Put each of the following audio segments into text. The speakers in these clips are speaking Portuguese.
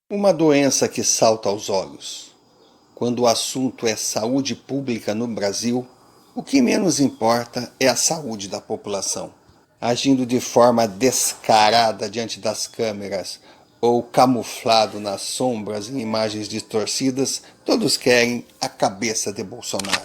Uma doença que salta aos olhos. Quando o assunto é saúde pública no Brasil, o que menos importa é a saúde da população. Agindo de forma descarada diante das câmeras ou camuflado nas sombras em imagens distorcidas, todos querem a cabeça de Bolsonaro.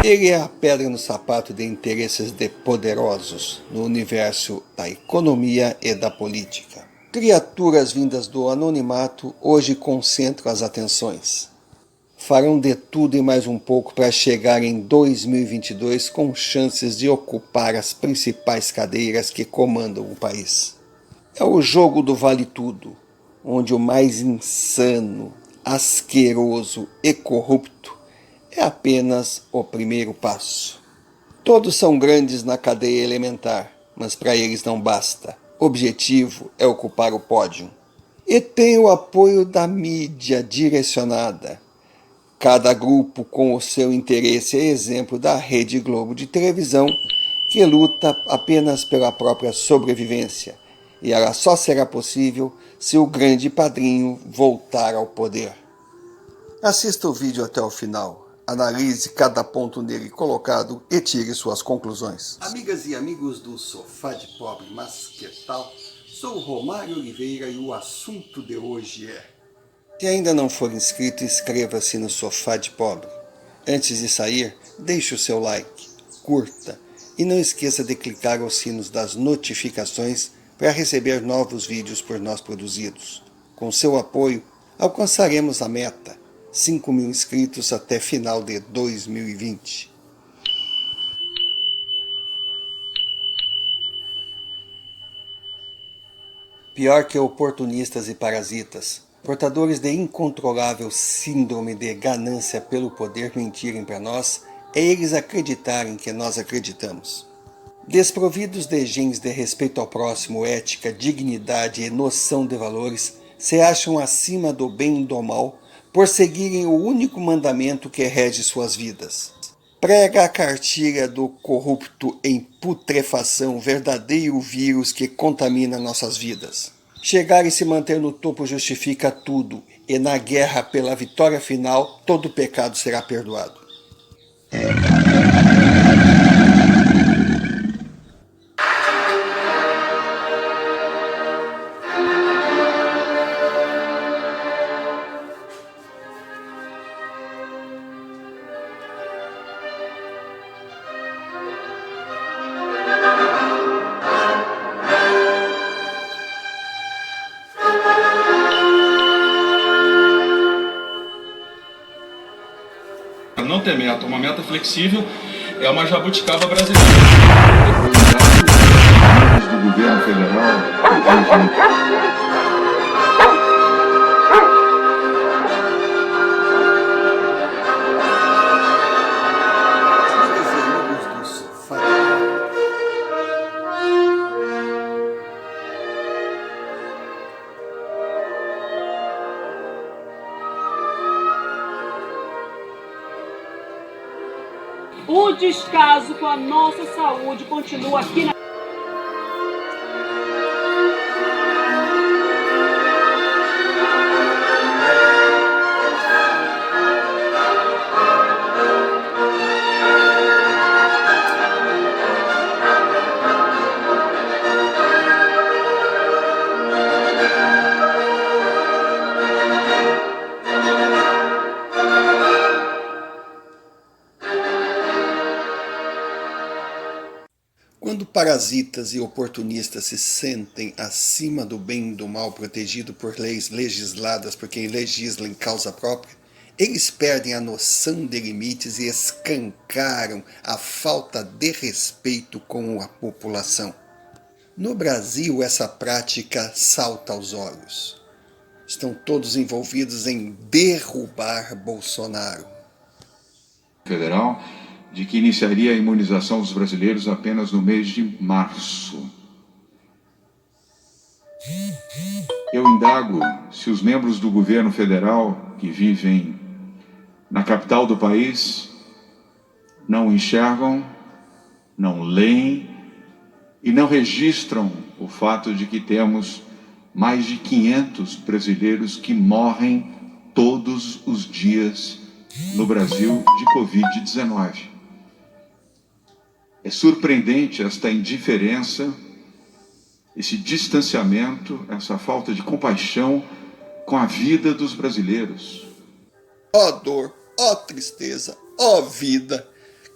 Ele é a pedra no sapato de interesses de poderosos no universo da economia e da política. Criaturas vindas do anonimato hoje concentram as atenções. Farão de tudo e mais um pouco para chegar em 2022 com chances de ocupar as principais cadeiras que comandam o país. É o jogo do vale tudo, onde o mais insano, asqueroso e corrupto é apenas o primeiro passo. Todos são grandes na cadeia elementar, mas para eles não basta. O objetivo é ocupar o pódio. E tem o apoio da mídia direcionada. Cada grupo com o seu interesse é exemplo da Rede Globo de televisão, que luta apenas pela própria sobrevivência. E ela só será possível se o grande padrinho voltar ao poder. Assista o vídeo até o final. Analise cada ponto nele colocado e tire suas conclusões. Amigas e amigos do Sofá de Pobre, mas que tal? Sou o Romário Oliveira e o assunto de hoje é... Se ainda não for inscrito, inscreva-se no Sofá de Pobre. Antes de sair, deixe o seu like, curta e não esqueça de clicar os sinos das notificações para receber novos vídeos por nós produzidos. Com seu apoio, alcançaremos a meta, 5.000 inscritos até final de 2020. Pior que oportunistas e parasitas, portadores de incontrolável síndrome de ganância pelo poder mentirem para nós, é eles acreditarem que nós acreditamos. Desprovidos de genes de respeito ao próximo, ética, dignidade e noção de valores, se acham acima do bem e do mal por seguirem o único mandamento que rege suas vidas. Prega a cartilha do corrupto em putrefação, verdadeiro vírus que contamina nossas vidas. Chegar e se manter no topo justifica tudo, e na guerra pela vitória final, todo pecado será perdoado. Não ter meta, uma meta flexível é uma jabuticaba brasileira. Do governo federal, Amigas e amigos do Sofá de Pobre. O descaso com a nossa saúde continua aqui na... Quando parasitas e oportunistas se sentem acima do bem e do mal, protegido por leis legisladas por quem legisla em causa própria, eles perdem a noção de limites e escancaram a falta de respeito com a população. No Brasil, essa prática salta aos olhos. Estão todos envolvidos em derrubar Bolsonaro. federal, de que iniciaria a imunização dos brasileiros apenas no mês de março. Eu indago se os membros do governo federal que vivem na capital do país não enxergam, não leem e não registram o fato de que temos mais de 500 brasileiros que morrem todos os dias no Brasil de Covid-19. É surpreendente esta indiferença, esse distanciamento, essa falta de compaixão com a vida dos brasileiros. Ó dor, ó tristeza, ó vida.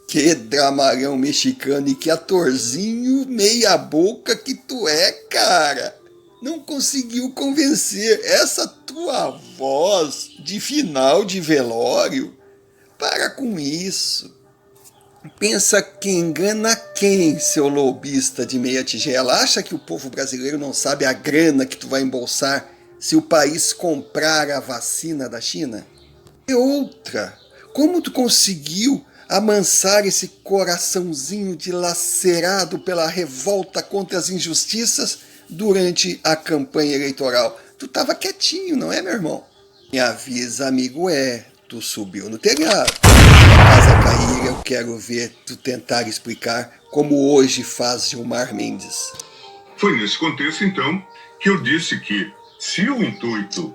Que dramalhão mexicano e que atorzinho meia boca que tu é, cara. Não conseguiu convencer essa tua voz de final de velório. Para com isso. Pensa que engana quem, seu lobista de meia tigela? Acha que o povo brasileiro não sabe a grana que tu vai embolsar se o país comprar a vacina da China? E outra, como tu conseguiu amansar esse coraçãozinho dilacerado pela revolta contra as injustiças durante a campanha eleitoral? Tu tava quietinho, não é, meu irmão? Me avisa, amigo, tu subiu no telhado. Casa cair, eu quero ver tu tentar explicar como hoje faz Gilmar Mendes. Foi nesse contexto, então, que eu disse que se o intuito,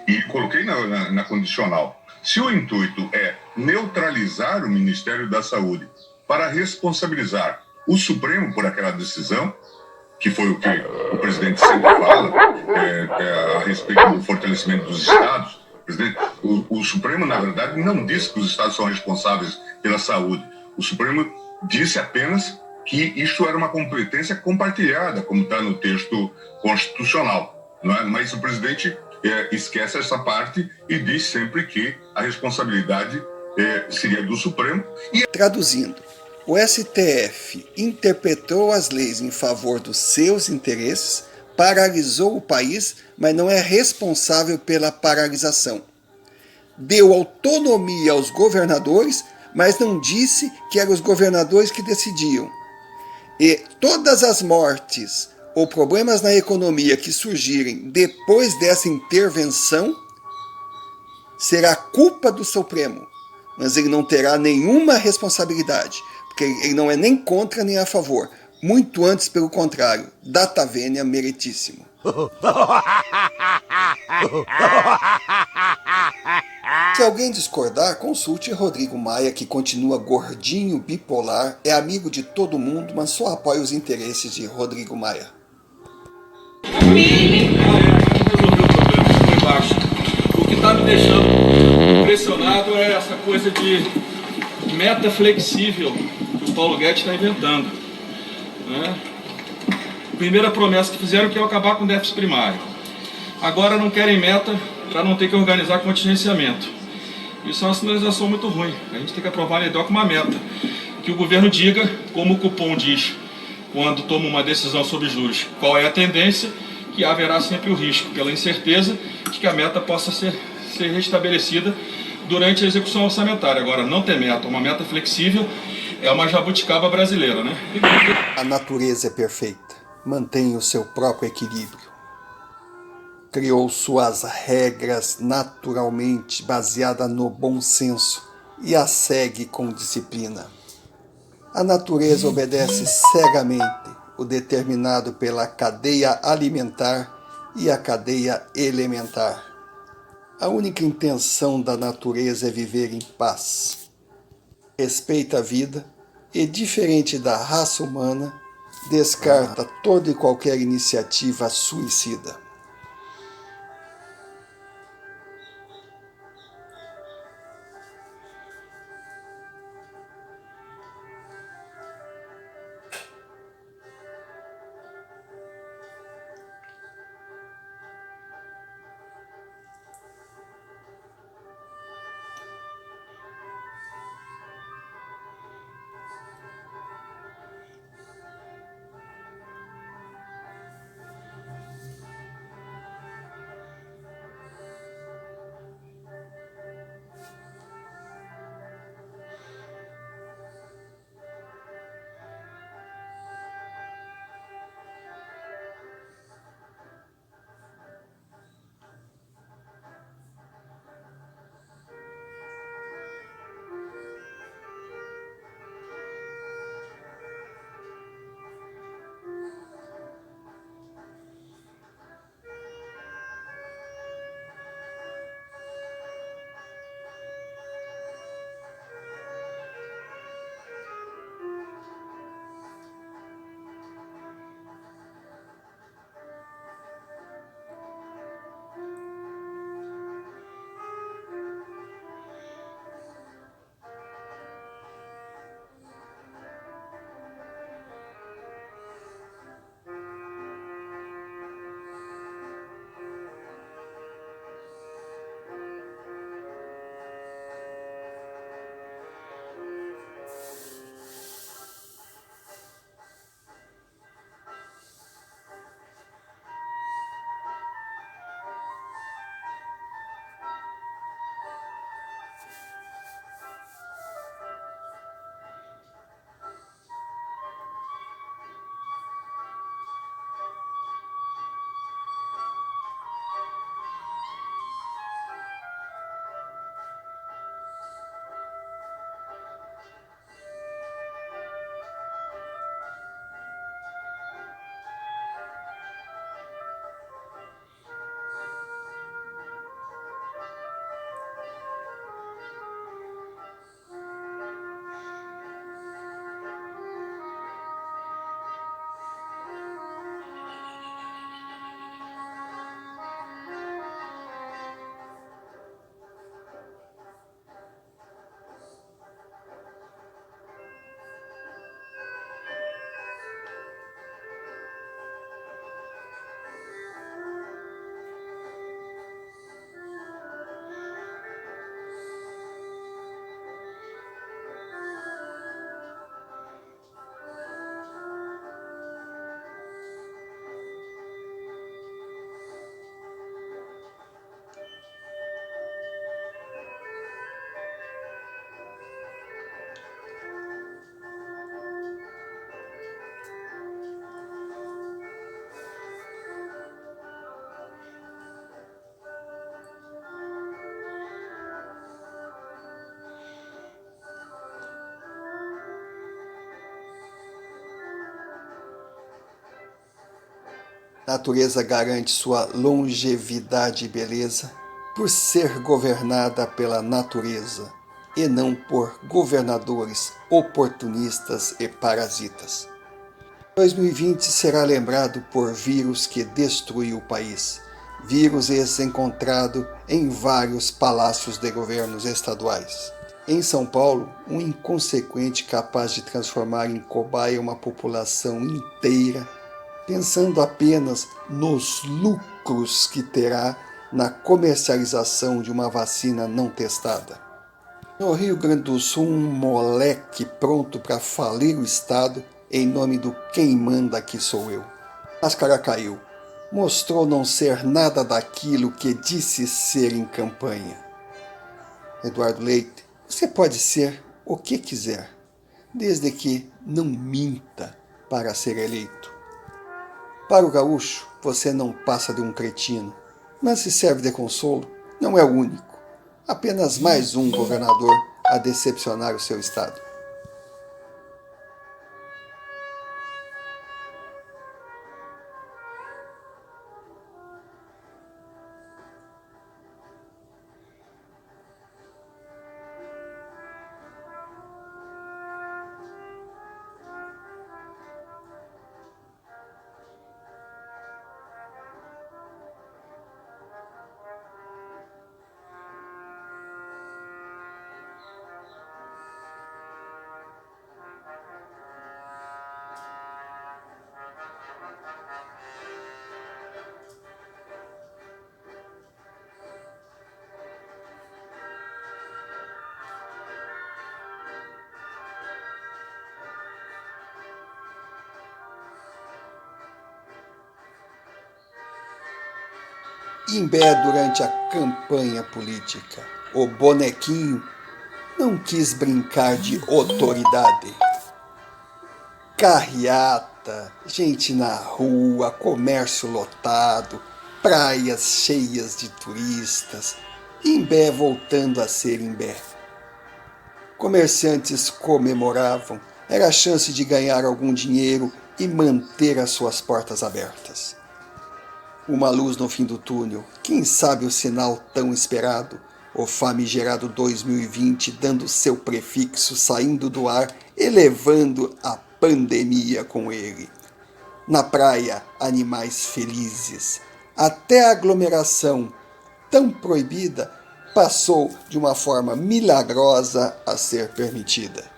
e coloquei na condicional, se o intuito é neutralizar o Ministério da Saúde para responsabilizar o Supremo por aquela decisão, que foi o que o presidente sempre fala a respeito do fortalecimento dos Estados, o Supremo, na verdade, não disse que os Estados são responsáveis pela saúde. O Supremo disse apenas que isso era uma competência compartilhada, como está no texto constitucional. Não é? Mas o presidente esquece essa parte e diz sempre que a responsabilidade seria do Supremo. Traduzindo, o STF interpretou as leis em favor dos seus interesses, paralisou o país, mas não é responsável pela paralisação. Deu autonomia aos governadores, mas não disse que eram os governadores que decidiam. E todas as mortes ou problemas na economia que surgirem depois dessa intervenção será culpa do Supremo, mas ele não terá nenhuma responsabilidade, porque ele não é nem contra nem a favor, muito antes pelo contrário, data venia meritíssimo. Se alguém discordar, consulte Rodrigo Maia, que continua gordinho, bipolar, é amigo de todo mundo, mas só apoia os interesses de Rodrigo Maia. O que está me deixando impressionado é essa coisa de meta flexível que o Paulo Guedes está inventando. Né? Primeira promessa que fizeram que é acabar com o déficit primário. Agora não querem meta para não ter que organizar contingenciamento. Isso é uma sinalização muito ruim. A gente tem que aprovar a LDO com uma meta. Que o governo diga, como o cupom diz, quando toma uma decisão sobre juros, qual é a tendência, que haverá sempre o risco, pela incerteza de que a meta possa ser restabelecida durante a execução orçamentária. Agora, não ter meta, uma meta flexível, é uma jabuticaba brasileira, né? A natureza é perfeita, mantém o seu próprio equilíbrio. Criou suas regras naturalmente baseadas no bom senso e as segue com disciplina. A natureza obedece cegamente o determinado pela cadeia alimentar e a cadeia elementar. A única intenção da natureza é viver em paz. Respeita a vida e, diferente da raça humana, descarta toda e qualquer iniciativa suicida. natureza garante sua longevidade e beleza por ser governada pela natureza e não por governadores oportunistas e parasitas. 2020 será lembrado por vírus que destruiu o país. Vírus esse encontrado em vários palácios de governos estaduais. Em São Paulo, um inconsequente capaz de transformar em cobaia uma população inteira, pensando apenas nos lucros que terá na comercialização de uma vacina não testada. No Rio Grande do Sul, um moleque pronto para falir o Estado em nome do quem manda aqui sou eu. Máscara caiu. Mostrou não ser nada daquilo que disse ser em campanha. Eduardo Leite, você pode ser o que quiser, desde que não minta para ser eleito. Para o gaúcho, você não passa de um cretino, mas se serve de consolo, não é o único. Apenas mais um governador a decepcionar o seu estado. Imbé durante a campanha política. O bonequinho não quis brincar de autoridade. Carreata, gente na rua, comércio lotado, praias cheias de turistas. Imbé voltando a ser Imbé. Comerciantes comemoravam. Era a chance de ganhar algum dinheiro e manter as suas portas abertas. Uma luz no fim do túnel, quem sabe o sinal tão esperado, o famigerado 2020 dando seu prefixo, saindo do ar e levando a pandemia com ele. Na praia, animais felizes. Até a aglomeração, tão proibida, passou de uma forma milagrosa a ser permitida.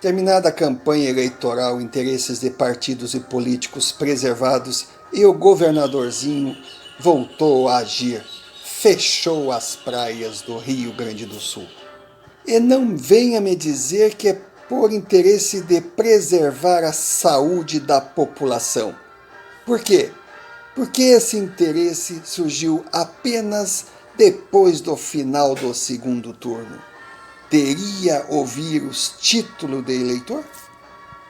Terminada a campanha eleitoral, interesses de partidos e políticos preservados e o governadorzinho voltou a agir. Fechou as praias do Rio Grande do Sul. E não venha me dizer que é por interesse de preservar a saúde da população. Por quê? Porque esse interesse surgiu apenas depois do final do segundo turno. Teria o vírus título de eleitor?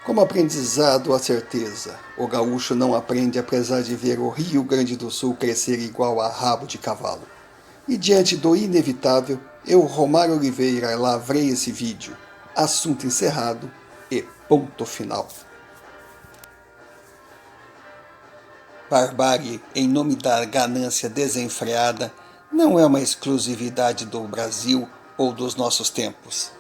Como aprendizado, a certeza. O gaúcho não aprende apesar de ver o Rio Grande do Sul crescer igual a rabo de cavalo. E diante do inevitável, eu, Romário Oliveira, lavrei esse vídeo. Assunto encerrado e ponto final. Barbárie em nome da ganância desenfreada não é uma exclusividade do Brasil ou dos nossos tempos.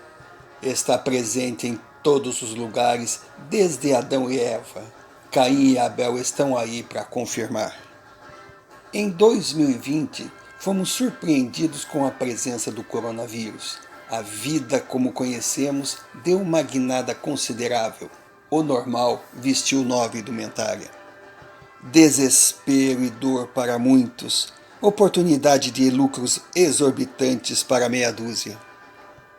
Está presente em todos os lugares, desde Adão e Eva. Caim e Abel estão aí para confirmar. Em 2020, fomos surpreendidos com a presença do coronavírus. A vida como conhecemos deu uma guinada considerável. O normal vestiu nova indumentária. Desespero e dor para muitos, oportunidade de lucros exorbitantes para meia dúzia.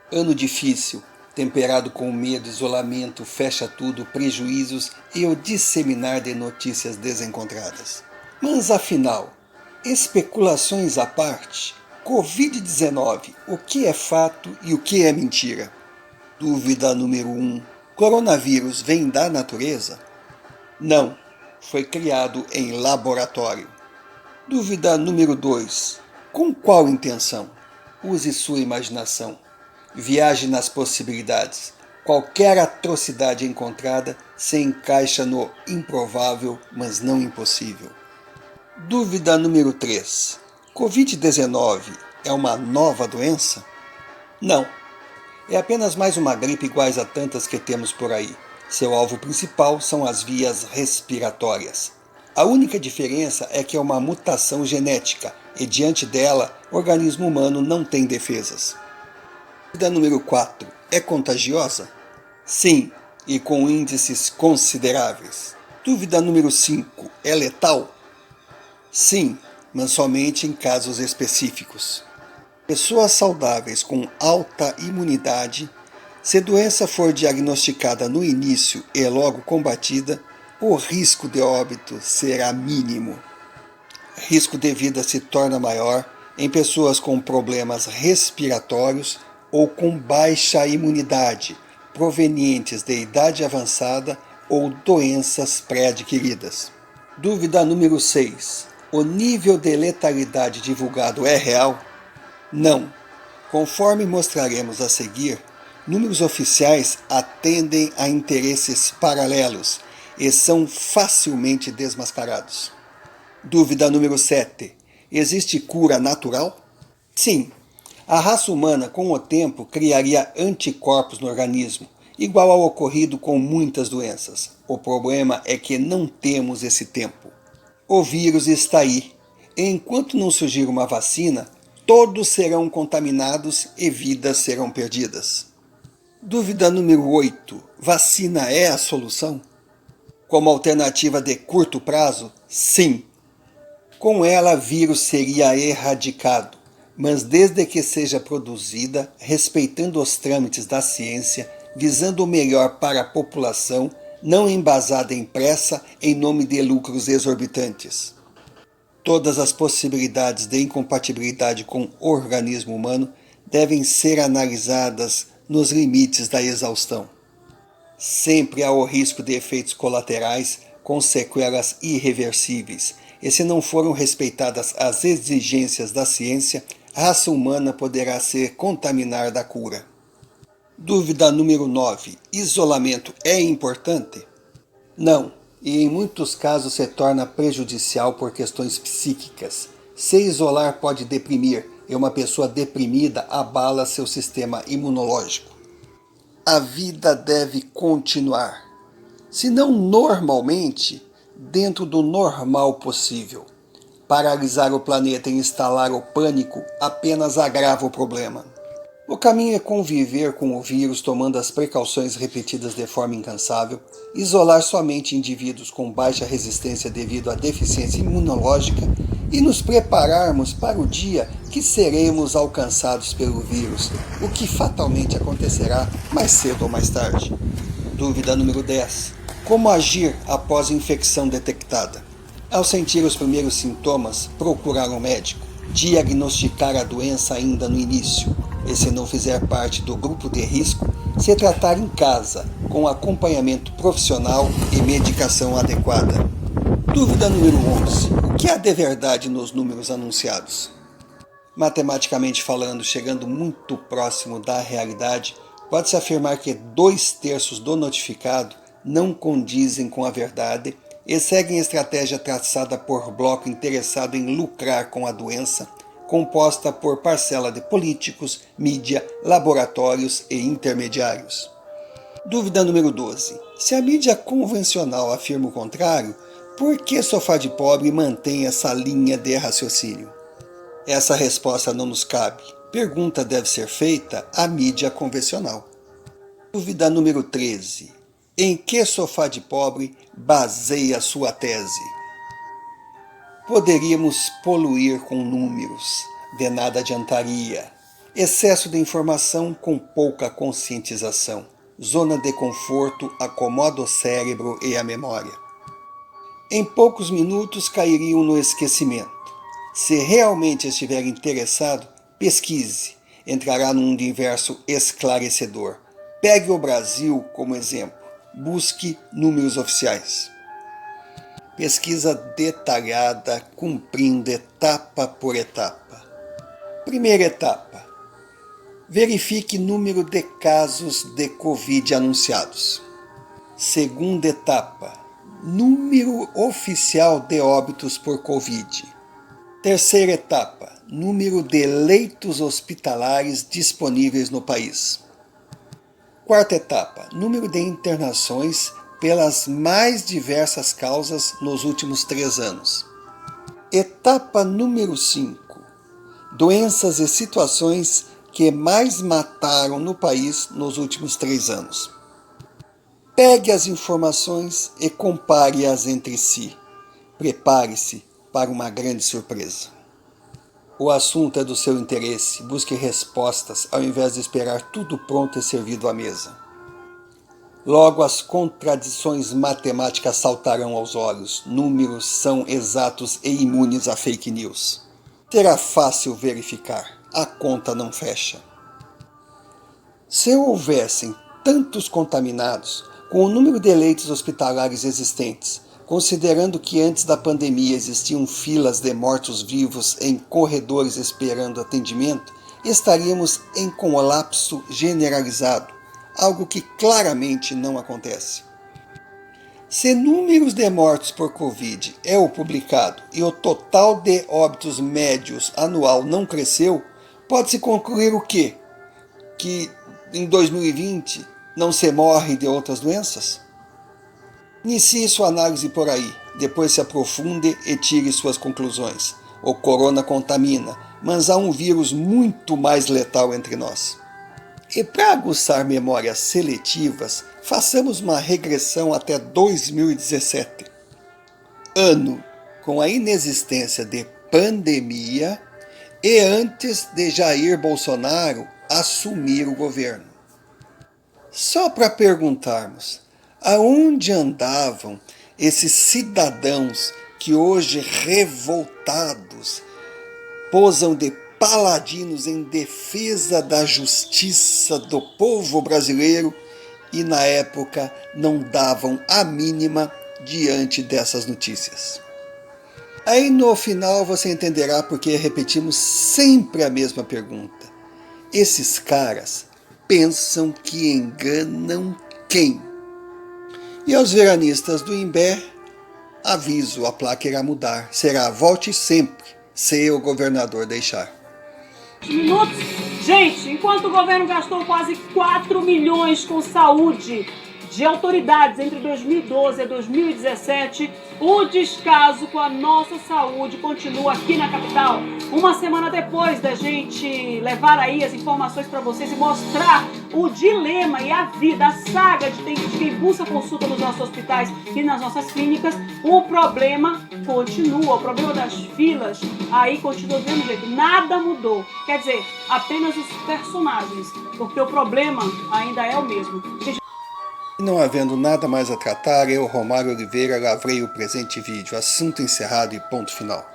Ano difícil, temperado com medo, isolamento, fecha tudo, prejuízos e o disseminar de notícias desencontradas. Mas afinal, especulações à parte, Covid-19, o que é fato e o que é mentira? Dúvida número 1. Coronavírus vem da natureza? Não, foi criado em laboratório. Dúvida número 2. Com qual intenção? Use sua imaginação. Viaje nas possibilidades. Qualquer atrocidade encontrada se encaixa no improvável, mas não impossível. Dúvida número 3. Covid-19 é uma nova doença? Não. É apenas mais uma gripe iguais a tantas que temos por aí. Seu alvo principal são as vias respiratórias. A única diferença é que é uma mutação genética e, diante dela, o organismo humano não tem defesas. Dúvida número 4. É contagiosa? Sim, e com índices consideráveis. Dúvida número 5. É letal? Sim, mas somente em casos específicos. Pessoas saudáveis com alta imunidade, se a doença for diagnosticada no início e logo combatida, o risco de óbito será mínimo. Risco de vida se torna maior em pessoas com problemas respiratórios ou com baixa imunidade, provenientes de idade avançada ou doenças pré-adquiridas. Dúvida número 6. O nível de letalidade divulgado é real? Não. Conforme mostraremos a seguir, números oficiais atendem a interesses paralelos e são facilmente desmascarados. Dúvida número 7. Existe cura natural? Sim. A raça humana, com o tempo, criaria anticorpos no organismo, igual ao ocorrido com muitas doenças. O problema é que não temos esse tempo. O vírus está aí. E enquanto não surgir uma vacina, todos serão contaminados e vidas serão perdidas. Dúvida número 8. Vacina é a solução? Como alternativa de curto prazo, sim. Com ela, vírus seria erradicado, mas desde que seja produzida, respeitando os trâmites da ciência, visando o melhor para a população, não embasada em pressa em nome de lucros exorbitantes. Todas as possibilidades de incompatibilidade com o organismo humano devem ser analisadas nos limites da exaustão. Sempre há o risco de efeitos colaterais com sequelas irreversíveis, e se não foram respeitadas as exigências da ciência, a raça humana poderá se contaminar da cura. Dúvida número 9. Isolamento é importante? Não, e em muitos casos se torna prejudicial por questões psíquicas. Se isolar pode deprimir, e uma pessoa deprimida abala seu sistema imunológico. A vida deve continuar, se não normalmente, dentro do normal possível. Paralisar o planeta e instalar o pânico apenas agrava o problema. O caminho é conviver com o vírus tomando as precauções repetidas de forma incansável, isolar somente indivíduos com baixa resistência devido à deficiência imunológica e nos prepararmos para o dia que seremos alcançados pelo vírus, o que fatalmente acontecerá mais cedo ou mais tarde. Dúvida número 10. Como agir após infecção detectada? Ao sentir os primeiros sintomas, procurar um médico, diagnosticar a doença ainda no início, e se não fizer parte do grupo de risco, se tratar em casa, com acompanhamento profissional e medicação adequada. Dúvida número 11. O que há de verdade nos números anunciados? Matematicamente falando, chegando muito próximo da realidade, pode-se afirmar que 2/3 do notificado não condizem com a verdade e seguem a estratégia traçada por bloco interessado em lucrar com a doença, composta por parcela de políticos, mídia, laboratórios e intermediários. Dúvida número 12. Se a mídia convencional afirma o contrário, por que Sofá de Pobre mantém essa linha de raciocínio? Essa resposta não nos cabe. Pergunta deve ser feita à mídia convencional. Dúvida número 13. Em que Sofá de Pobre baseia sua tese? Poderíamos poluir com números, de nada adiantaria. Excesso de informação com pouca conscientização. Zona de conforto acomoda o cérebro e a memória. Em poucos minutos cairiam no esquecimento. Se realmente estiver interessado, pesquise. Entrará num universo esclarecedor. Pegue o Brasil como exemplo. Busque números oficiais. Pesquisa detalhada, cumprindo etapa por etapa. Primeira etapa. Verifique número de casos de Covid anunciados. Segunda etapa. Número oficial de óbitos por Covid. Terceira etapa. Número de leitos hospitalares disponíveis no país. Quarta etapa. Número de internações pelas mais diversas causas nos últimos 3 anos. Etapa número 5. Doenças e situações que mais mataram no país nos últimos 3 anos. Pegue as informações e compare-as entre si. Prepare-se para uma grande surpresa. O assunto é do seu interesse. Busque respostas ao invés de esperar tudo pronto e servido à mesa. Logo as contradições matemáticas saltarão aos olhos. Números são exatos e imunes a fake news. Será fácil verificar. A conta não fecha. Se houvessem tantos contaminados, com o número de leitos hospitalares existentes, considerando que antes da pandemia existiam filas de mortos-vivos em corredores esperando atendimento, estaríamos em colapso generalizado, algo que claramente não acontece. Se números de mortos por Covid é o publicado e o total de óbitos médios anual não cresceu, pode-se concluir o quê? Que em 2020 não se morre de outras doenças? Inicie sua análise por aí, depois se aprofunde e tire suas conclusões. O corona contamina, mas há um vírus muito mais letal entre nós. E para aguçar memórias seletivas, façamos uma regressão até 2017. Ano com a inexistência de pandemia e antes de Jair Bolsonaro assumir o governo. Só para perguntarmos, aonde andavam esses cidadãos que hoje revoltados posam de paladinos em defesa da justiça do povo brasileiro e na época não davam a mínima diante dessas notícias? Aí no final você entenderá porque repetimos sempre a mesma pergunta. Esses caras pensam que enganam quem? E aos veranistas do Imbé, aviso, a placa irá mudar. Será volte sempre, se o governador deixar. Minutos. Gente, enquanto o governo gastou quase 4 milhões com saúde, de autoridades entre 2012 e 2017, o descaso com a nossa saúde continua aqui na capital. Uma semana depois da gente levar aí as informações para vocês e mostrar o dilema e a vida, a saga de quem busca consulta nos nossos hospitais e nas nossas clínicas, o problema continua, o problema das filas aí continua do mesmo jeito, nada mudou. Quer dizer, apenas os personagens, porque o problema ainda é o mesmo. Não havendo nada mais a tratar, eu, Romário Oliveira, lavrei o presente vídeo. Assunto encerrado e ponto final.